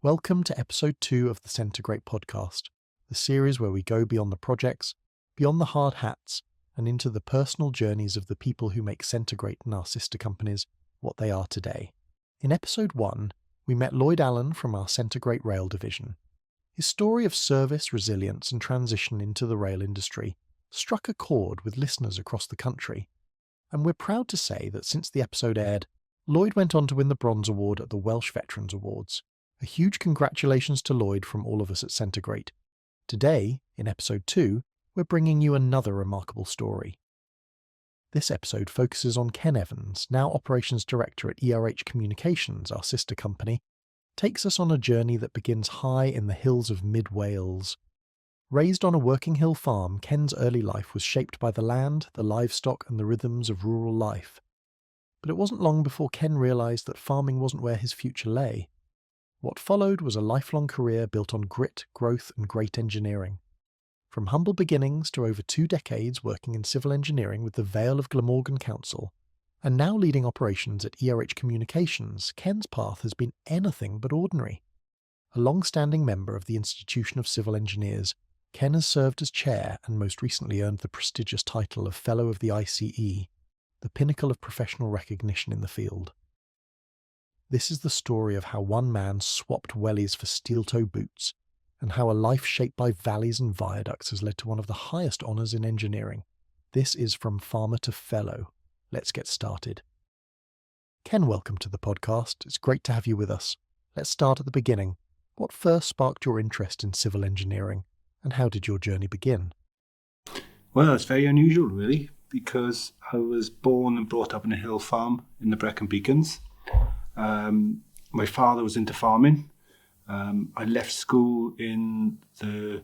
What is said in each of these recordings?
Welcome to episode 2 of the Centregreat Podcast, the series where we go beyond the projects, beyond the hard hats, and into the personal journeys of the people who make Centregreat and our sister companies what they are today. In episode 1, we met Lloyd Allen from our Centregreat Rail division. His story of service, resilience, and transition into the rail industry struck a chord with listeners across the country, and we're proud to say that since the episode aired, Lloyd went on to win the Bronze Award at the Welsh Veterans Awards. A huge congratulations to Lloyd from all of us at Centregreat. Today, in episode 2, we're bringing you another remarkable story. This episode focuses on Ken Evans, now Operations Director at ERH Communications, our sister company, takes us on a journey that begins high in the hills of mid-Wales. Raised on a working hill farm, Ken's early life was shaped by the land, the livestock, and the rhythms of rural life. But it wasn't long before Ken realised that farming wasn't where his future lay. What followed was a lifelong career built on grit, growth, and great engineering. From humble beginnings to over 2 decades working in civil engineering with the Vale of Glamorgan Council, and now leading operations at ERH Communications, Ken's path has been anything but ordinary. A long-standing member of the Institution of Civil Engineers, Ken has served as chair and most recently earned the prestigious title of Fellow of the ICE, the pinnacle of professional recognition in the field. This is the story of how one man swapped wellies for steel-toe boots, and how a life shaped by valleys and viaducts has led to one of the highest honours in engineering. This is From Farmer to Fellow. Let's get started. Ken, welcome to the podcast. It's great to have you with us. Let's start at the beginning. What first sparked your interest in civil engineering, and how did your journey begin? Well, it's very unusual, really, because I was born and brought up in a hill farm in the Brecon Beacons. My father was into farming. I left school in the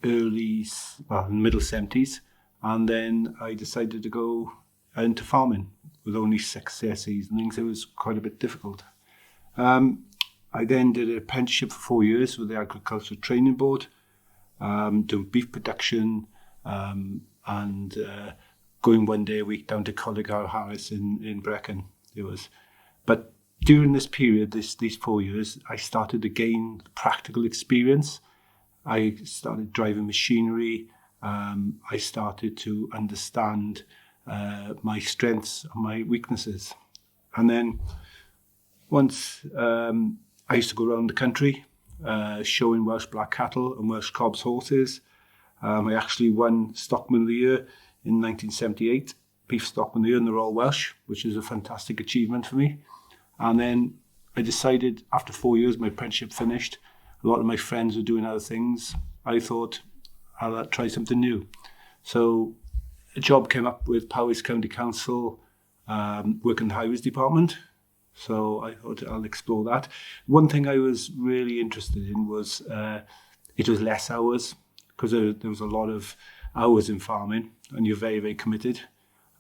middle 70s, and then I decided to go into farming with only 6 CSEs and things. It was quite a bit difficult. I then did an apprenticeship for 4 years with the Agricultural Training Board, doing beef production, and going 1 day a week down to Coleg Harris in Brecon. But during this period, these 4 years, I started to gain practical experience. I started driving machinery. I started to understand my strengths and my weaknesses. And then once I used to go around the country showing Welsh black cattle and Welsh cobs horses. I actually won Stockman of the Year in 1978, Beef Stockman of the Year, and they're all Welsh, which is a fantastic achievement for me. And then I decided, after 4 years, my apprenticeship finished, a lot of my friends were doing other things. I thought, I'll try something new. So a job came up with Powys County Council, working in the Highways Department. So I thought I'll explore that. One thing I was really interested in was it was less hours, because there was a lot of hours in farming, and you're very, very committed.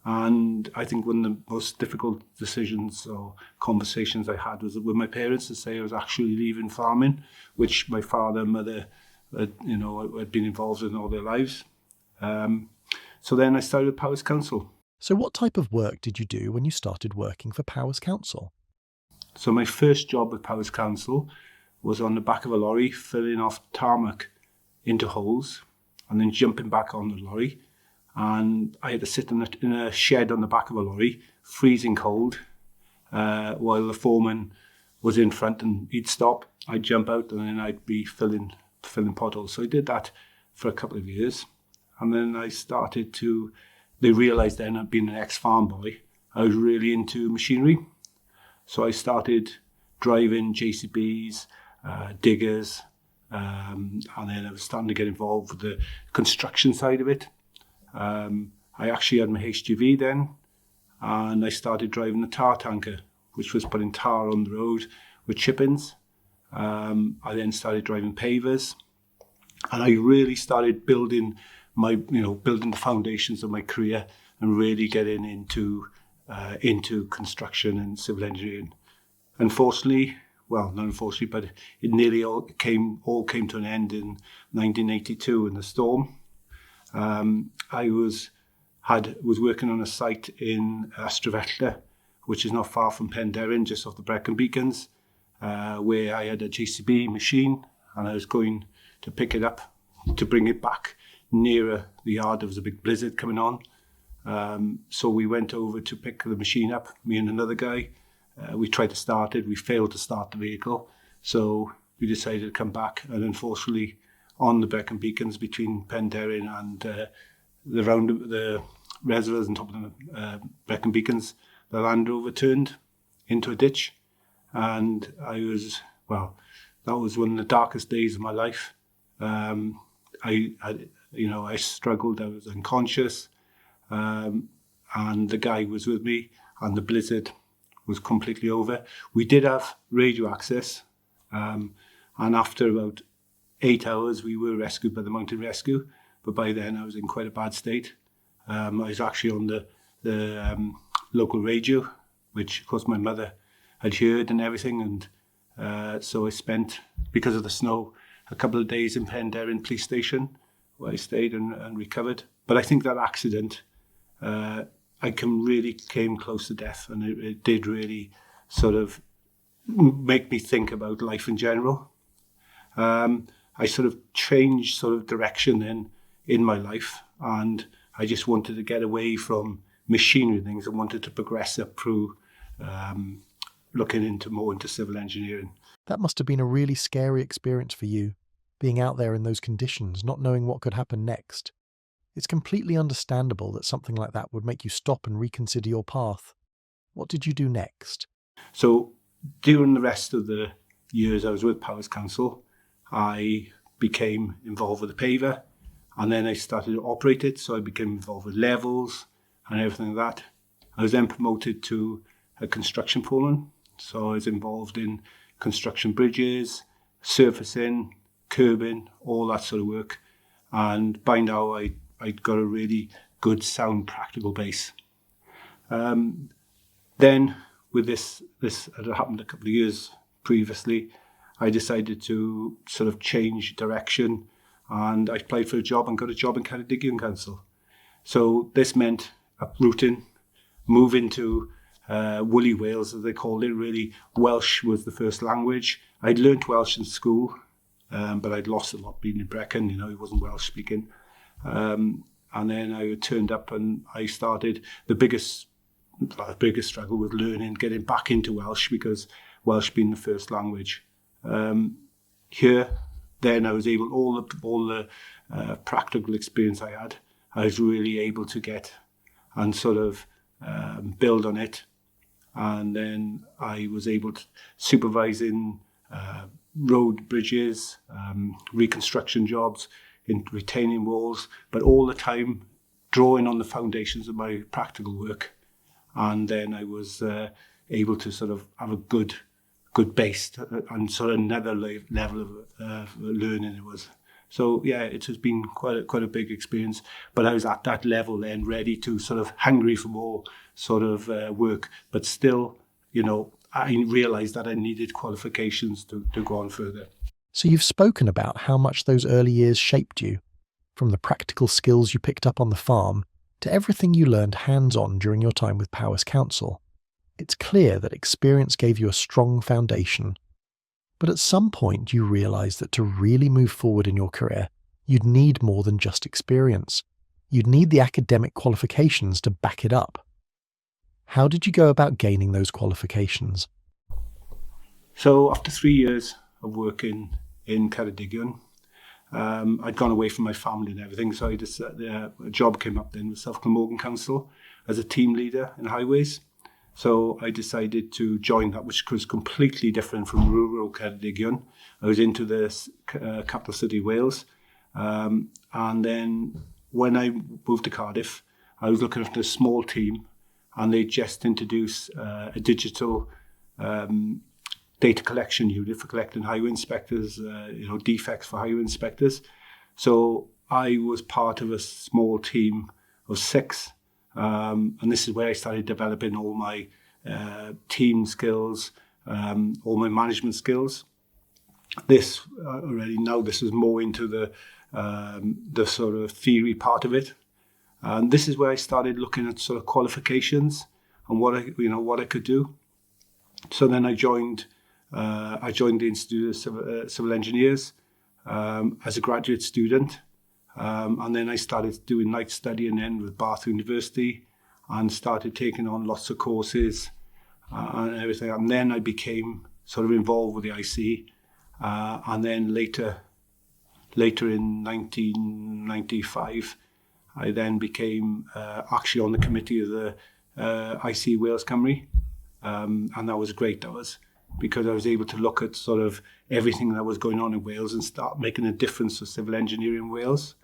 And I think one of the most difficult decisions or conversations I had was with my parents to say I was actually leaving farming, which my father and mother had been involved in all their lives. So then I started at Powys Council. So what type of work did you do when you started working for Powys Council? So my first job with Powys Council was on the back of a lorry, filling off tarmac into holes and then jumping back on the lorry. And I had to sit in a shed on the back of a lorry, freezing cold, while the foreman was in front, and he'd stop, I'd jump out, and then I'd be filling potholes. So I did that for a couple of years. And then they realised then, I'd been an ex-farm boy, I was really into machinery. So I started driving JCBs, diggers, and then I was starting to get involved with the construction side of it. I actually had my HGV then, and I started driving the tar tanker, which was putting tar on the road with chip-ins. I then started driving pavers, and I really started building the foundations of my career and really getting into construction and civil engineering. Unfortunately, well, not unfortunately, but it nearly all came to an end in 1982 in the storm. I was working on a site in Astrafellda, which is not far from Penderyn, just off the Brecon Beacons. where I had a JCB machine and I was going to pick it up to bring it back nearer the yard. There was a big blizzard coming on. So we went over to pick the machine up, me and another guy. We tried to start it. We failed to start the vehicle. So we decided to come back, and unfortunately on the Brecon beacons between Penderyn and the reservoirs on top of the Brecon beacons, the Land Rover turned into a ditch. And that was one of the darkest days of my life. I struggled. I was unconscious, and the guy was with me, and the blizzard was completely over. We did have radio access, and after about 8 hours, we were rescued by the mountain rescue. But by then, I was in quite a bad state. I was actually on the local radio, which, of course, my mother had heard and everything. And so I spent, because of the snow, a couple of days in Penderyn police station, where I stayed and recovered. But I think that accident, I came close to death, and it did really sort of make me think about life in general. I sort of changed sort of direction then in my life, and I just wanted to get away from machinery things and wanted to progress up through looking more into civil engineering. That must have been a really scary experience for you, being out there in those conditions, not knowing what could happen next. It's completely understandable that something like that would make you stop and reconsider your path. What did you do next? So during the rest of the years I was with Powers Council, I became involved with the paver, and then I started to operate it. So I became involved with levels and everything like that. I was then promoted to a construction foreman. So I was involved in construction bridges, surfacing, curbing, all that sort of work. And by now I'd got a really good, sound, practical base. Then with this had happened a couple of years previously, I decided to sort of change direction, and I applied for a job and got a job in Ceredigion Council. So this meant uprooting, moving to woolly Wales, as they called it. Really, Welsh was the first language. I'd learnt Welsh in school, but I'd lost a lot being in Brecon. It wasn't Welsh speaking. And then I turned up and I started. The biggest struggle was getting back into Welsh, because Welsh being the first language. Here, then I was able, all the practical experience I had, I was really able to get and sort of build on it. And then I was able to supervising road bridges, reconstruction jobs, in retaining walls, but all the time drawing on the foundations of my practical work. And then I was able to sort of have a good base and sort of another level of learning it was. So yeah, it has been quite a big experience. But I was at that level then, ready to sort of hungry for more sort of work. But still, I realised that I needed qualifications to go on further. So you've spoken about how much those early years shaped you, from the practical skills you picked up on the farm to everything you learned hands-on during your time with Powers Council. It's clear that experience gave you a strong foundation. But at some point you realised that to really move forward in your career, you'd need more than just experience. You'd need the academic qualifications to back it up. How did you go about gaining those qualifications? So after 3 years of working in Ceredigion, I'd gone away from my family and everything, so a job came up then with South Glamorgan Council as a team leader in highways. So I decided to join that, which was completely different from rural Ceredigion. I was into the capital city Wales. And then when I moved to Cardiff, I was looking after a small team, and they just introduced a digital data collection unit for collecting highway inspectors, defects for highway inspectors. So I was part of a small team of 6. And this is where I started developing all my team skills, all my management skills. This is more into the sort of theory part of it. And this is where I started looking at sort of qualifications and what I could do. So then I joined I joined the Institute of Civil Engineers as a graduate student. And then I started doing night studying then with Bath University and started taking on lots of courses and everything. And then I became sort of involved with the IC. And then later in 1995, I then became actually on the committee of the IC Wales Cymru. And that was great, that was, because I was able to look at sort of everything that was going on in Wales and start making a difference for civil engineering in Wales.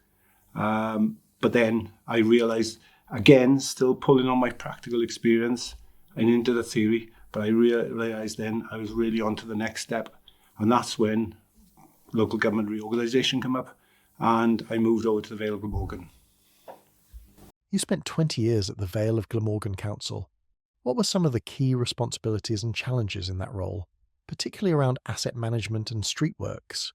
But then I realised, again, still pulling on my practical experience and into the theory, but I realised then I was really on to the next step. And that's when local government reorganisation came up and I moved over to the Vale of Glamorgan. You spent 20 years at the Vale of Glamorgan Council. What were some of the key responsibilities and challenges in that role, particularly around asset management and street works?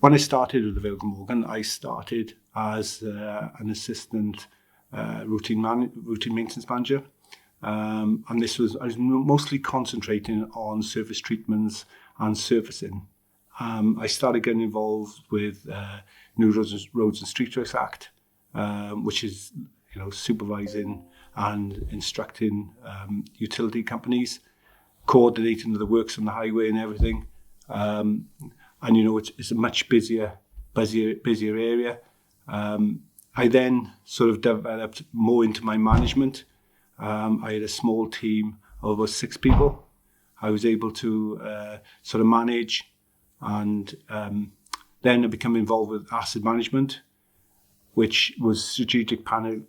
When I started with the Vale of Glamorgan, I started as an assistant routine maintenance manager. And I was mostly concentrating on surface treatments and surfacing. I started getting involved with New Roads and Streetworks Act, which is supervising and instructing utility companies, coordinating the works on the highway and everything. And it's a much busier area. I then sort of developed more into my management. I had a small team of about 6 people. I was able to sort of manage, and then I became involved with asset management, which was strategic planning,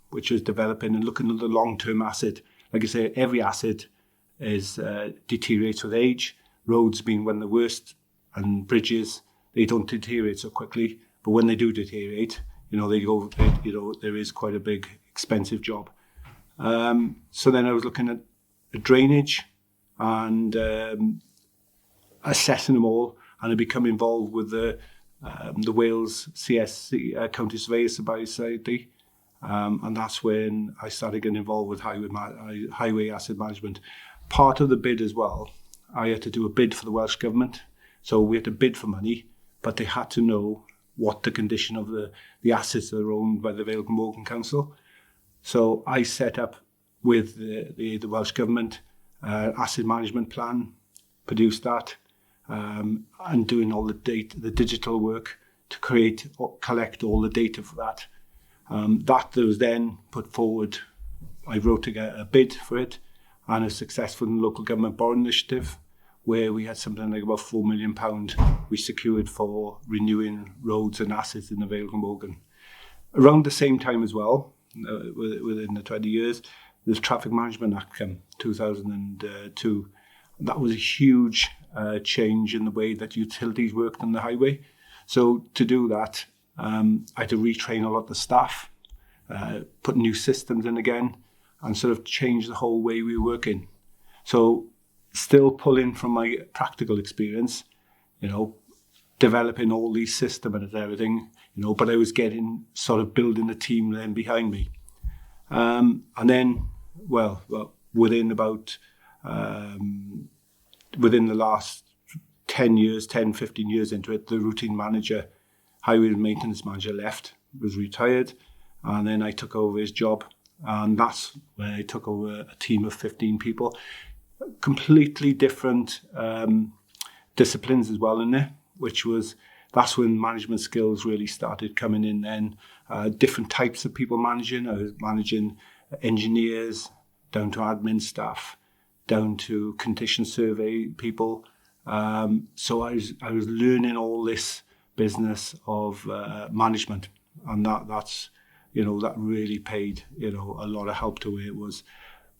which was developing and looking at the long-term asset. Like I say, every asset deteriorates with age. Roads being one of the worst, and bridges, they don't deteriorate so quickly. But when they do deteriorate, there is quite a big, expensive job. So then I was looking at drainage and assessing them all, and I become involved with the Wales CSC County Surveyors Society, and that's when I started getting involved with highway asset management. Part of the bid as well, I had to do a bid for the Welsh Government, so we had to bid for money, but they had to know what the condition of the assets that are owned by the Vale of Glamorgan Council. So I set up with the Welsh Government asset management plan, produced that, and doing all the digital work to collect all the data for that. That was then put forward. I wrote a bid for it, and a successful local government borrowing initiative, where we had something like about £4 million we secured for renewing roads and assets in the Vale of Glamorgan. Around the same time as well, within the 20 years, the Traffic Management Act came, 2002. That was a huge change in the way that utilities worked on the highway. So to do that, I had to retrain a lot of the staff, put new systems in again, and sort of change the whole way we were working. So still pulling from my practical experience, developing all these systems and everything, but I was building a team then behind me. And then, within the last 10, 15 years into it, the routine manager, highway maintenance manager was retired, and then I took over his job. And that's when I took over a team of 15 people, completely different disciplines as well in there, that's when management skills really started coming in then. Different types of people managing. I was managing engineers, down to admin staff, down to condition survey people. So I was learning all this business of management, and that really paid, a lot of help to where it was.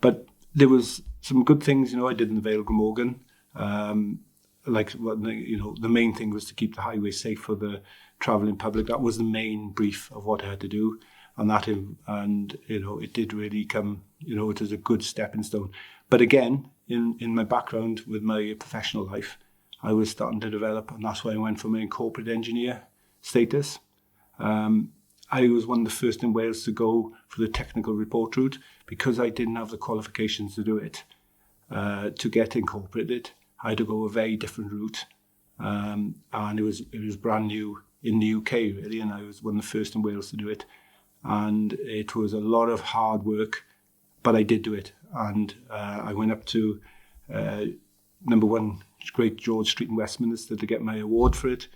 But there was some good things, I did in the Vale of Glamorgan. The main thing was to keep the highway safe for the travelling public. That was the main brief of what I had to do. And it did really come, it was a good stepping stone. But again, in my background with my professional life, I was starting to develop, and that's why I went for my corporate engineer status. I was one of the first in Wales to go for the technical report route because I didn't have the qualifications to do it. to get incorporated, I had to go a very different route. And it was brand new in the UK, really, and I was one of the first in Wales to do it. And it was a lot of hard work, but I did do it. And I went up to number 1 Great George Street in Westminster to get my award for it.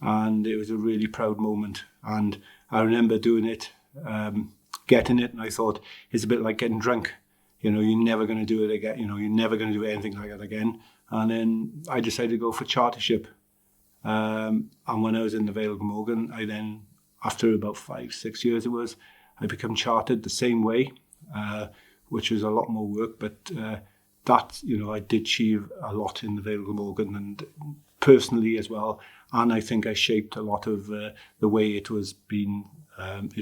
And it was a really proud moment. And I remember doing it, getting it, and I thought, it's a bit like getting drunk. You're never going to do it again. You're never going to do anything like that again. And then I decided to go for chartership. And when I was in the Vale of Glamorgan, I then, after about 5-6 years I became chartered the same way, which was a lot more work. But that, I did achieve a lot in the Vale of Glamorgan, and personally as well. And I think I shaped a lot of the way it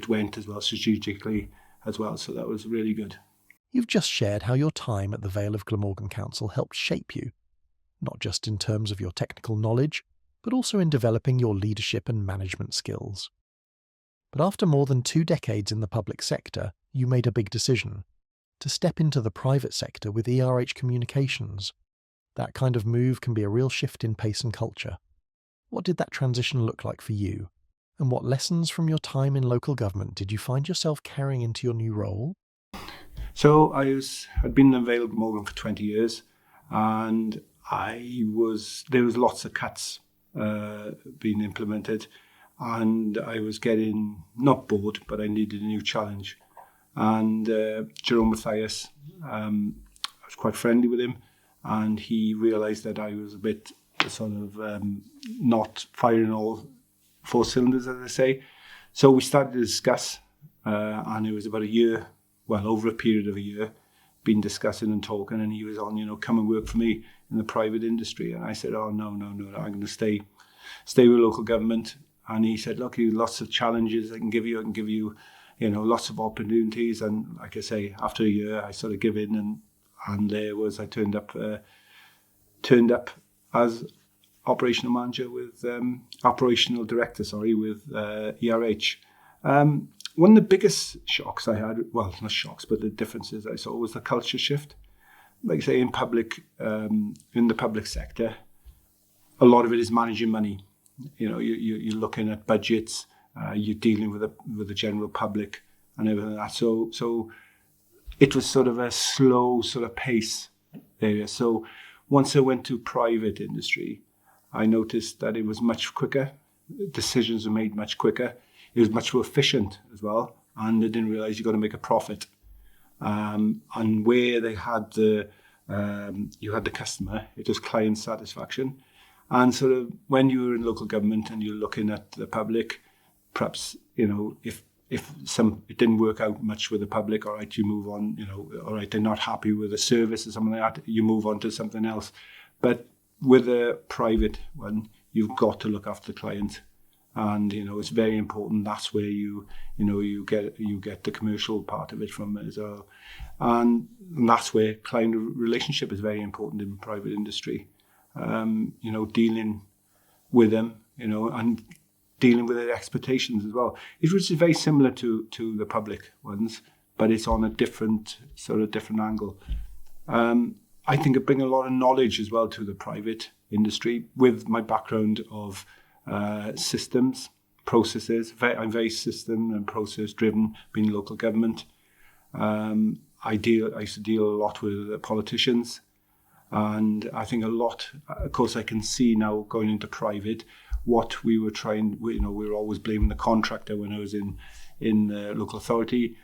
went as well, strategically as well. So that was really good. You've just shared how your time at the Vale of Glamorgan Council helped shape you, not just in terms of your technical knowledge, but also in developing your leadership and management skills. But after more than 2 decades in the public sector, you made a big decision to step into the private sector with ERH Communications. That kind of move can be a real shift in pace and culture. What did that transition look like for you? And what lessons from your time in local government did you find yourself carrying into your new role? So I'd been in the Vale of Glamorgan for 20 years, and there was lots of cuts being implemented, and I was getting not bored, but I needed a new challenge. And Jerome Mathias, I was quite friendly with him, and he realised that I was a bit sort of not firing all 4 cylinders, as I say. So we started to discuss, and it was about a year, over a period of a year, been discussing and talking, and he was on, come and work for me in the private industry. And I said, oh, no, I'm going to stay with local government. And he said, look, lots of challenges I can give you, lots of opportunities. And like I say, after a year, I sort of give in, and there was, I turned up as operational manager with, operational director, with ERH. One of the biggest shocks I had, well, not shocks, but the differences I saw was the culture shift. Like I say, in the public sector, a lot of it is managing money. You're looking at budgets, you're dealing with the general public and everything like that. So it was sort of a slow sort of pace area. So once I went to private industry, I noticed that it was much quicker. Decisions were made much quicker. It was much more efficient as well, and I didn't realise you got to make a profit. And where they had you had the customer, it was client satisfaction. And sort of when you were in local government and you're looking at the public, perhaps if it didn't work out much with the public, all right, you move on. All right, they're not happy with the service or something like that, you move on to something else. But with a private one, you've got to look after the client. And it's very important. That's where you get the commercial part of it from as well, and that's where client relationship is very important in private industry. Dealing with them, and dealing with their expectations as well. It was very similar to the public ones, but it's on a different angle. I think it brings a lot of knowledge as well to the private industry with my background of systems, processes. I'm very system and process driven, being local government. I used to deal a lot with politicians, and I think a lot, of course, I can see now going into private, what we were trying, we were always blaming the contractor when I was in the local authority.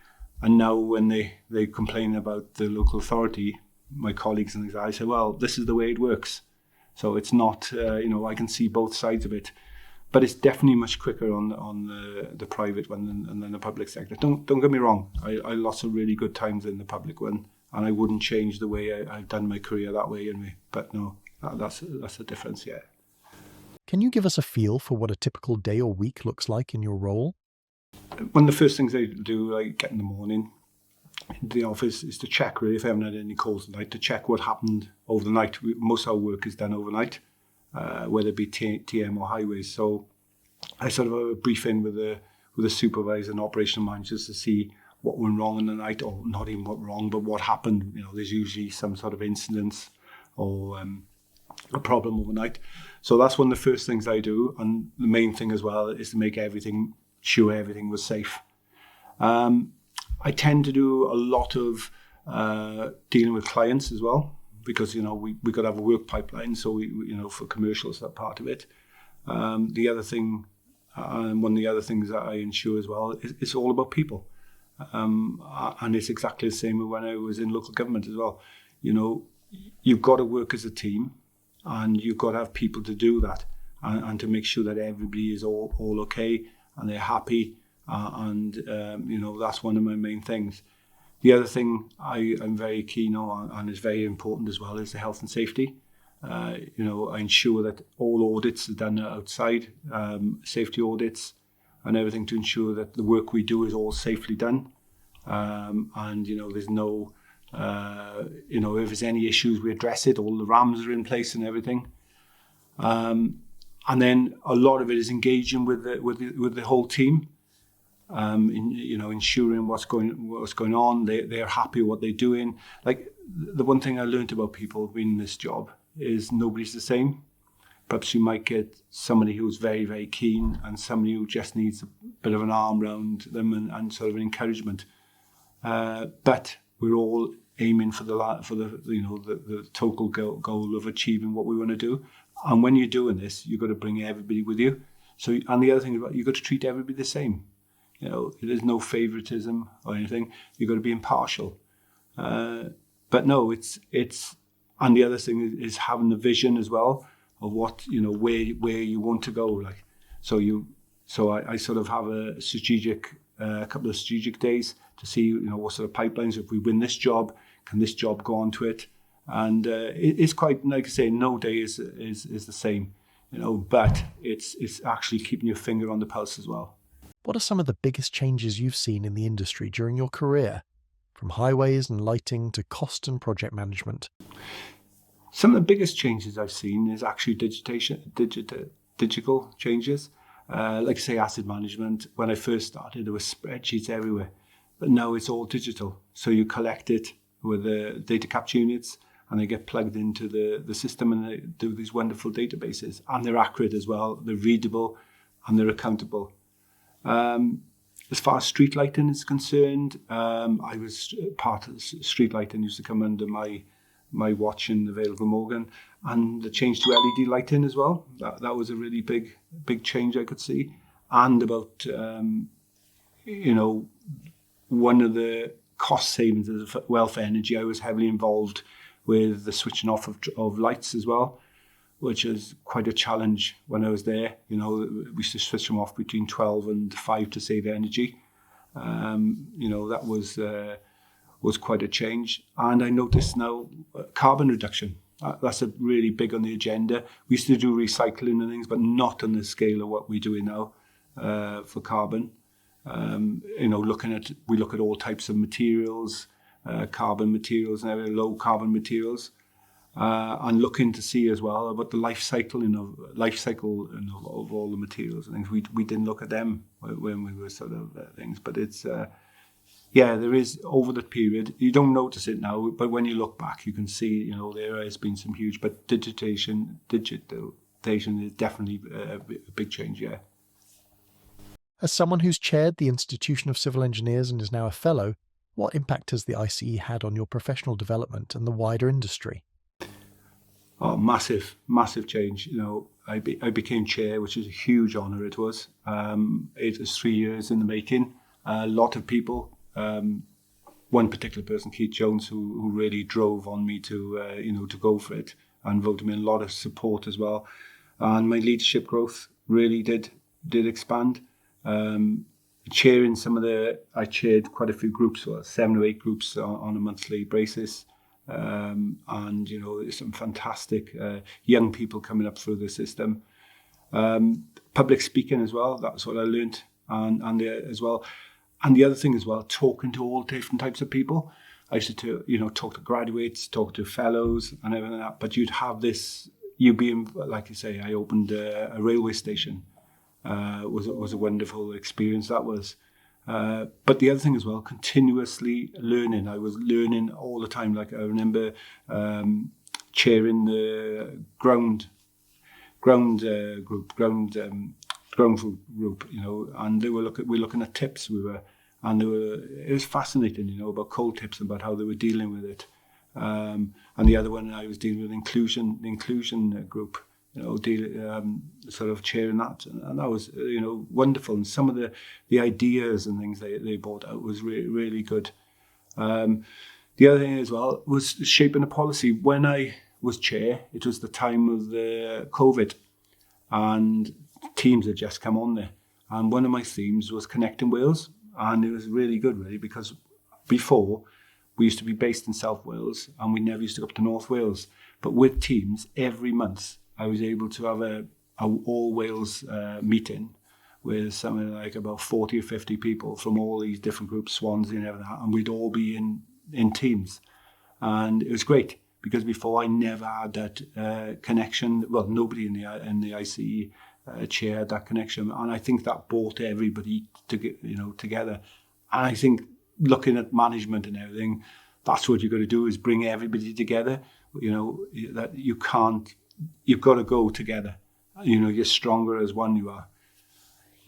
And now when they complain about the local authority, my colleagues and I say, well, this is the way it works. So it's not, I can see both sides of it. But it's definitely much quicker on the private one than the public sector. Don't get me wrong. I had lots of really good times in the public one, and I wouldn't change the way I've done my career that way anyway. But no, that's a difference, yeah. Can you give us a feel for what a typical day or week looks like in your role? One of the first things I do, I get in the morning into the office, is to check really if I haven't had any calls tonight, to check what happened over the night. Most of our work is done overnight. Whether it be TM or highways. So I sort of have a briefing with the supervisor and operational managers to see what went wrong in the night, or not even what wrong, but what happened. There's usually some sort of incidents or a problem overnight. So that's one of the first things I do, and the main thing as well is to make sure everything was safe. I tend to do a lot of dealing with clients as well, because we got to have a work pipeline, so we for commercials, that part of it. The other thing, and one of the other things that I ensure as well, is it's all about people, and it's exactly the same when I was in local government as well. You've got to work as a team, and you've got to have people to do that, and to make sure that everybody is all okay and they're happy, and that's one of my main things. The other thing I'm very keen on, and is very important as well, is the health and safety. I ensure that all audits are done outside, safety audits and everything, to ensure that the work we do is all safely done. And there's no, if there's any issues, we address it. All the RAMs are in place and everything. And then a lot of it is engaging with the whole team. Ensuring what's going on. They're happy with what they're doing. Like, the one thing I learned about people being in this job is nobody's the same. Perhaps you might get somebody who's very, very keen, and somebody who just needs a bit of an arm around them and sort of an encouragement. But we're all aiming for the total goal of achieving what we want to do. And when you're doing this, you've got to bring everybody with you. So, and the other thing about, you've got to treat everybody the same. There's no favoritism or anything. You've got to be impartial. But no, it's and the other thing is having the vision as well of what, where you want to go. Like, so I sort of have a couple of strategic days to see, what sort of pipelines. If we win this job, can this job go on to it? And it's quite, like I say, no day is the same, but it's actually keeping your finger on the pulse as well. What are some of the biggest changes you've seen in the industry during your career, from highways and lighting to cost and project management? Some of the biggest changes I've seen is actually digital changes. Like, say, asset management. When I first started, there were spreadsheets everywhere, but now it's all digital. So you collect it with the data capture units, and they get plugged into the system, and they do these wonderful databases. And they're accurate as well, they're readable, and they're accountable. As far as street lighting is concerned, I was part of the street lighting, used to come under my watch in the Vale of Glamorgan, and the change to LED lighting as well. That was a really big change I could see. And about, one of the cost savings as well for energy, I was heavily involved with the switching off of lights as well, which is quite a challenge when I was there. We used to switch them off between 12 and 5 to save energy. That was quite a change. And I noticed now carbon reduction. That's a really big on the agenda. We used to do recycling and things, but not on the scale of what we're doing now for carbon. We look at all types of materials, carbon materials and everything, low carbon materials. And looking to see as well about the life cycle of all the materials and things. We didn't look at them when we were sort of things, but it's there is, over the period, you don't notice it now, but when you look back, you can see there has been some huge. But digitization is definitely a big change. Yeah. As someone who's chaired the Institution of Civil Engineers and is now a fellow, what impact has the ICE had on your professional development and the wider industry? Oh, massive change. I became chair, which is a huge honour. It was 3 years in the making. A lot of people, one particular person, Keith Jones, who really drove on me to go for it and voted me, a lot of support as well. And my leadership growth really did expand. Chairing I chaired quite a few groups, 7 or 8 groups on a monthly basis. And there's some fantastic young people coming up through the system. Public speaking as well, that's what I learned, and as well. And the other thing as well, talking to all different types of people. I used to talk to graduates, talk to fellows and everything like that, but you'd have this, like you say, I opened a railway station. Was a wonderful experience that was. But the other thing as well, continuously learning. I was learning all the time. Like I remember chairing the ground group, group, and they were looking at tips. It was fascinating, about coal tips, about how they were dealing with it. And the other one, I was dealing with the inclusion group, sort of chairing that, and that was, wonderful. And some of the ideas and things they brought out was really good. The other thing as well was shaping a policy. When I was chair, it was the time of the COVID, and Teams had just come on there. And one of my themes was connecting Wales, and it was really good, really, because before we used to be based in South Wales, and we never used to go up to North Wales. But with Teams, every month I was able to have a all Wales meeting with something like about 40 or 50 people from all these different groups, Swansea and everything, and we'd all be in Teams. And it was great, because before I never had that connection. Well, nobody in the ICE chair had that connection, and I think that brought everybody together. And I think looking at management and everything, that's what you've got to do, is bring everybody together. That you've got to go together. You're stronger as one you are.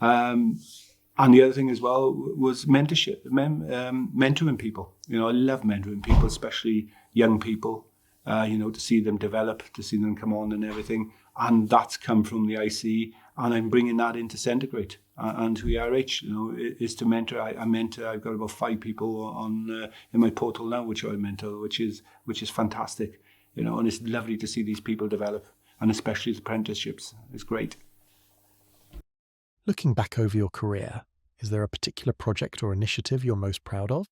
And the other thing as well was mentorship, mentoring people. I love mentoring people, especially young people, to see them develop, to see them come on and everything. And that's come from the IC, and I'm bringing that into Centregreat and to ERH, is to mentor. I mentor, I've got about 5 people on in my portal now, which I mentor, which is fantastic, and it's lovely to see these people develop, and especially the apprenticeships. It's great. Looking back over your career, is there a particular project or initiative you're most proud of?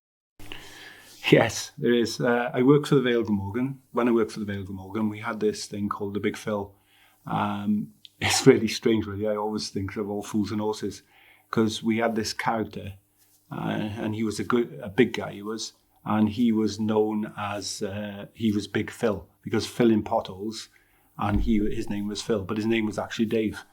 Yes, there is. I worked for the Vale of Glamorgan. When I worked for the Vale of Glamorgan, we had this thing called the Big Phil. It's really strange, really. I always think of All Fools and Horses, because we had this character, and he was a big guy, he was, and he was known as, he was Big Phil, because filling potholes, and his name was Phil, but his name was actually Dave.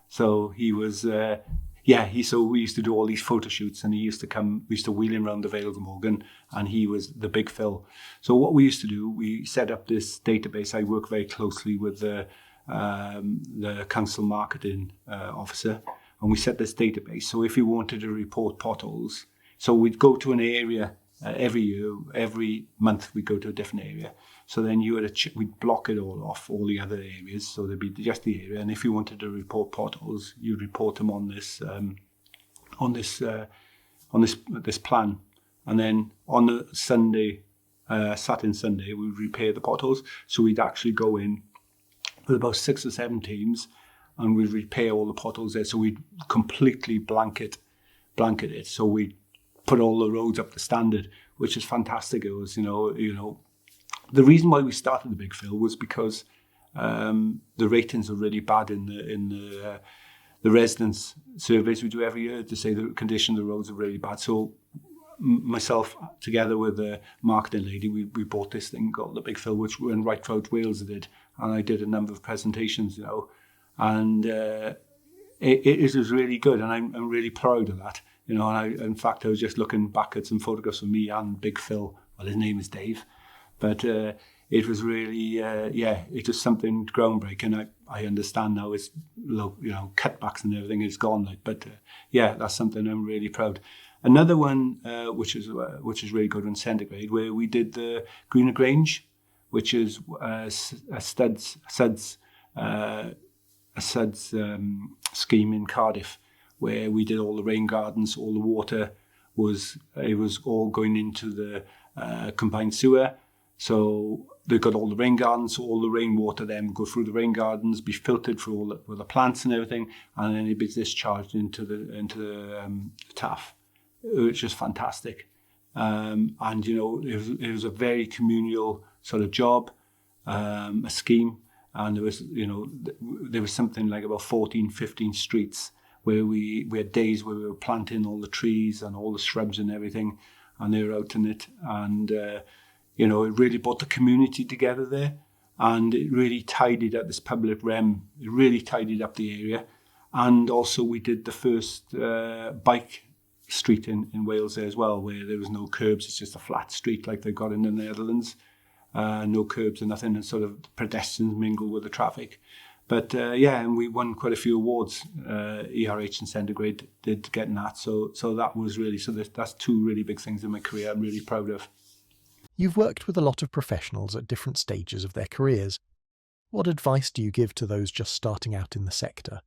So he was, so we used to do all these photo shoots, and we used to wheel him around the Vale of Glamorgan, and he was the Big Phil. So what we used to do, we set up this database. I work very closely with the council marketing officer, and we set this database. So if you wanted to report potholes, so we'd go to an area every month we'd go to a different area. So then we'd block it all off, all the other areas, so there'd be just the area. And if you wanted to report potholes, you'd report them on this plan. And then on the Saturday and Sunday, we'd repair the potholes. So we'd actually go in with about 6 or 7 teams, and we'd repair all the potholes there. So we'd completely blanket it. So we'd put all the roads up to standard, which is fantastic. It was, the reason why we started the Big Phil was because the ratings are really bad in the residents surveys we do every year to say the condition of the roads are really bad. So myself, together with the marketing lady, we bought this thing called the Big Phil, which when right throughout Wales did, and I did a number of presentations, and it was really good, and I'm really proud of that, And in fact, I was just looking back at some photographs of me and Big Phil. Well, his name is Dave. But it was really, it was something groundbreaking. I understand now it's, cutbacks and everything is gone. But that's something I'm really proud. Another one, which is really good in Centregreat, where we did the Greener Grange, which is a SUDS scheme in Cardiff, where we did all the rain gardens, all the water was all going into the combined sewer. So they've got all the rain gardens, so all the rainwater then would go through the rain gardens, be filtered through all the plants and everything, and then it'd be discharged into the TAF, which is fantastic. And it was a very communal sort of job, a scheme, and there was something like about 14, 15 streets where we had days where we were planting all the trees and all the shrubs and everything, and they were out in it, and it really brought the community together there, and it really tidied up this public realm. It really tidied up the area, and also we did the first bike street in Wales there as well, where there was no curbs. It's just a flat street like they've got in the Netherlands. No curbs and nothing, and sort of pedestrians mingle with the traffic. But and we won quite a few awards. ERH and Centregreat did getting that. So that was really, that's two really big things in my career I'm really proud of. You've worked with a lot of professionals at different stages of their careers. What advice do you give to those just starting out in the sector?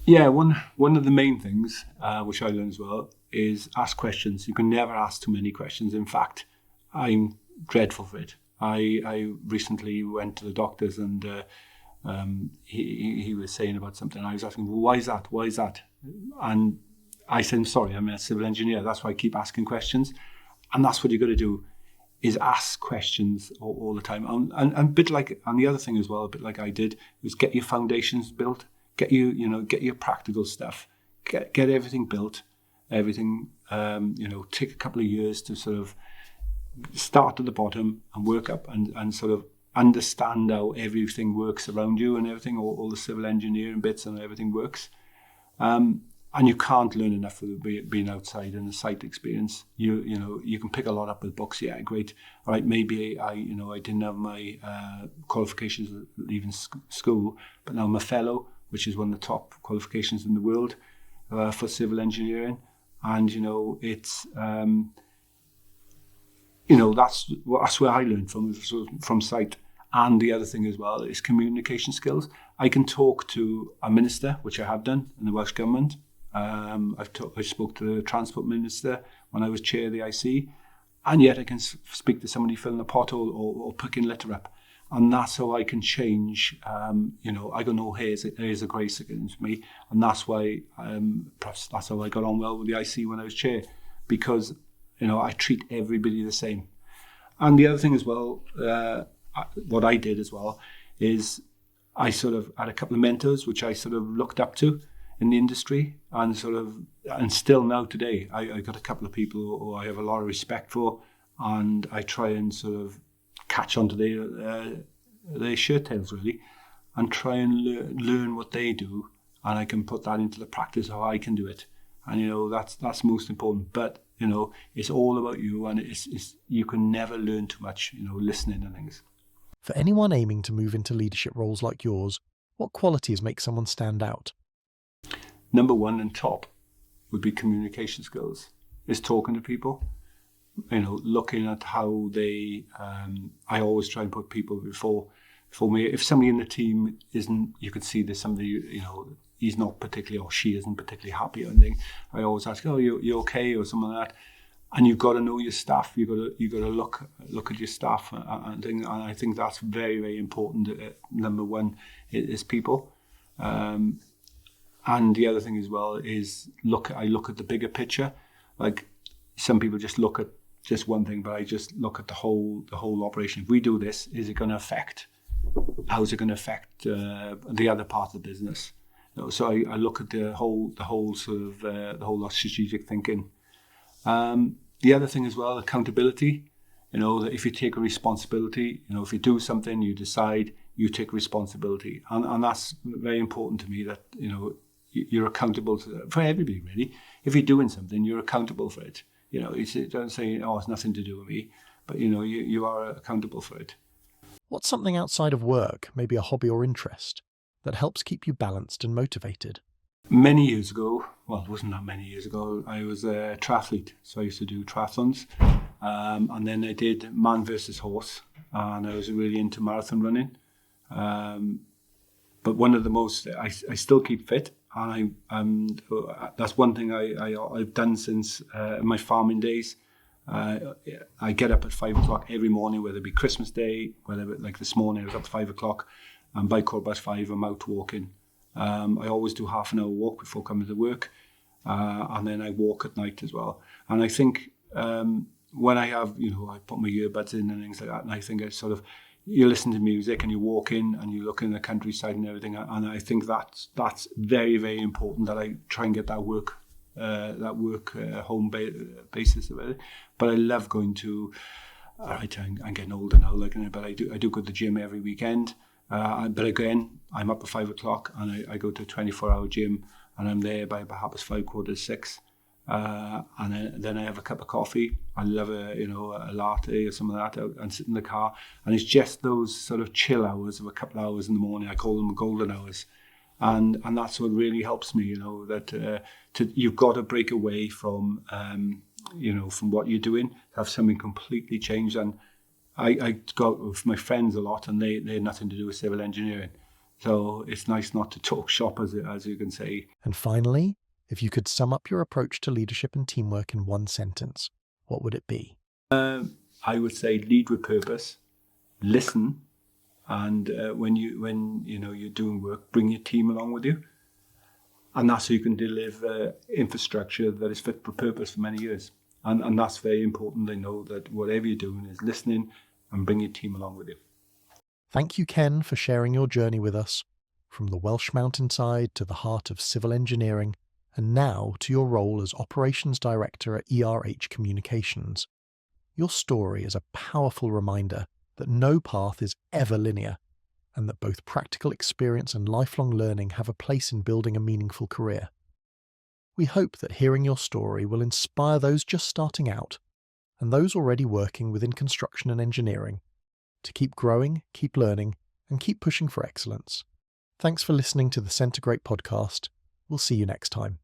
Yeah, one of the main things, which I learned as well, is ask questions. You can never ask too many questions. In fact, I'm dreadful for it. I recently went to the doctors and he was saying about something. I was asking, well, why is that? Why is that? And I said, I'm sorry, I'm a civil engineer. That's why I keep asking questions. And that's what you've got to do, is ask questions all the time. And a bit like, and the other thing as well, a bit like I did, was get your foundations built, get your practical stuff, get everything built, everything, take a couple of years to sort of start at the bottom and work up and sort of understand how everything works around you and everything, all the civil engineering bits and everything works. And you can't learn enough of being outside and the site experience. You can pick a lot up with books. Yeah, great. All right, maybe I didn't have my qualifications leaving school, but now I'm a fellow, which is one of the top qualifications in the world for civil engineering. And it's that's where I learned from site. And the other thing as well is communication skills. I can talk to a minister, which I have done in the Welsh Government. I spoke to the Transport Minister when I was chair of the IC, and yet I can speak to somebody filling a pothole or picking litter up. And that's how I can change. I got no hairs of grace against me, and that's why perhaps that's how I got on well with the IC when I was chair, because I treat everybody the same. And the other thing as well, what I did as well, is I sort of had a couple of mentors which I sort of looked up to in the industry, and still now today, I got a couple of people who I have a lot of respect for, and I try and sort of catch onto their shirt tails really, and try and learn what they do, and I can put that into the practice how I can do it. And that's most important. But it's all about you, and it's you can never learn too much, listening and things. For anyone aiming to move into leadership roles like yours, what qualities make someone stand out? Number one and top would be communication skills. Is talking to people, looking at how they. I always try and put people before me. If somebody in the team isn't, you could see there's somebody, he's not particularly, or she isn't particularly happy or anything. I always ask, oh, you okay, or something like that. And you've got to know your staff. You've got to look at your staff and things. And I think that's very, very important. Number one is people. And the other thing as well is I look at the bigger picture. Like some people just look at just one thing, but I just look at the whole operation. If we do this, is it going to affect? How's it going to affect the other part of the business? So I look at the whole sort of the whole strategic thinking. The other thing as well, accountability. That if you take a responsibility, if you do something, you decide, you take responsibility, and that's very important to me. That you're accountable for everybody really. If you're doing something, you're accountable for it. Don't say, oh, it's nothing to do with me, but you are accountable for it. What's something outside of work, maybe a hobby or interest, that helps keep you balanced and motivated? Many years ago, well, it wasn't that many years ago, I was a triathlete. So I used to do triathlons. And then I did man versus horse. And I was really into marathon running. But one of the most, I still keep fit. And that's one thing I've done since my farming days. I get up at 5 o'clock every morning, whether it be Christmas Day, like this morning I was up at 5 o'clock, and by 5:15 I'm out walking. I always do half an hour walk before coming to work, and then I walk at night as well. And I think when I have, I put my earbuds in and things like that, and I think it's sort of, you listen to music and you walk in and you look in the countryside and everything, and I think that's very, very important, that I try and get that work home basis of it. But I love going to. I'm getting older now, but I do go to the gym every weekend. But again, I'm up at 5 o'clock and I go to a 24-hour gym, and I'm there by perhaps 5, 5:45. and then I have a cup of coffee. I love a latte or something like that, and sit in the car. And it's just those sort of chill hours of a couple of hours in the morning. I call them golden hours, and that's what really helps me. That you've got to break away from from what you're doing, have something completely changed. And I go out with my friends a lot, and they had nothing to do with civil engineering. So it's nice not to talk shop, as you can say. And finally, if you could sum up your approach to leadership and teamwork in one sentence, what would it be? I would say lead with purpose, listen, and when you're doing work, bring your team along with you, and that's how you can deliver infrastructure that is fit for purpose for many years. And that's very important. I know that whatever you're doing is listening and bring your team along with you. Thank you, Ken, for sharing your journey with us, from the Welsh mountainside to the heart of civil engineering, and now to your role as Operations Director at ERH Communications. Your story is a powerful reminder that no path is ever linear, and that both practical experience and lifelong learning have a place in building a meaningful career. We hope that hearing your story will inspire those just starting out, and those already working within construction and engineering, to keep growing, keep learning, and keep pushing for excellence. Thanks for listening to the Centregreat Podcast. We'll see you next time.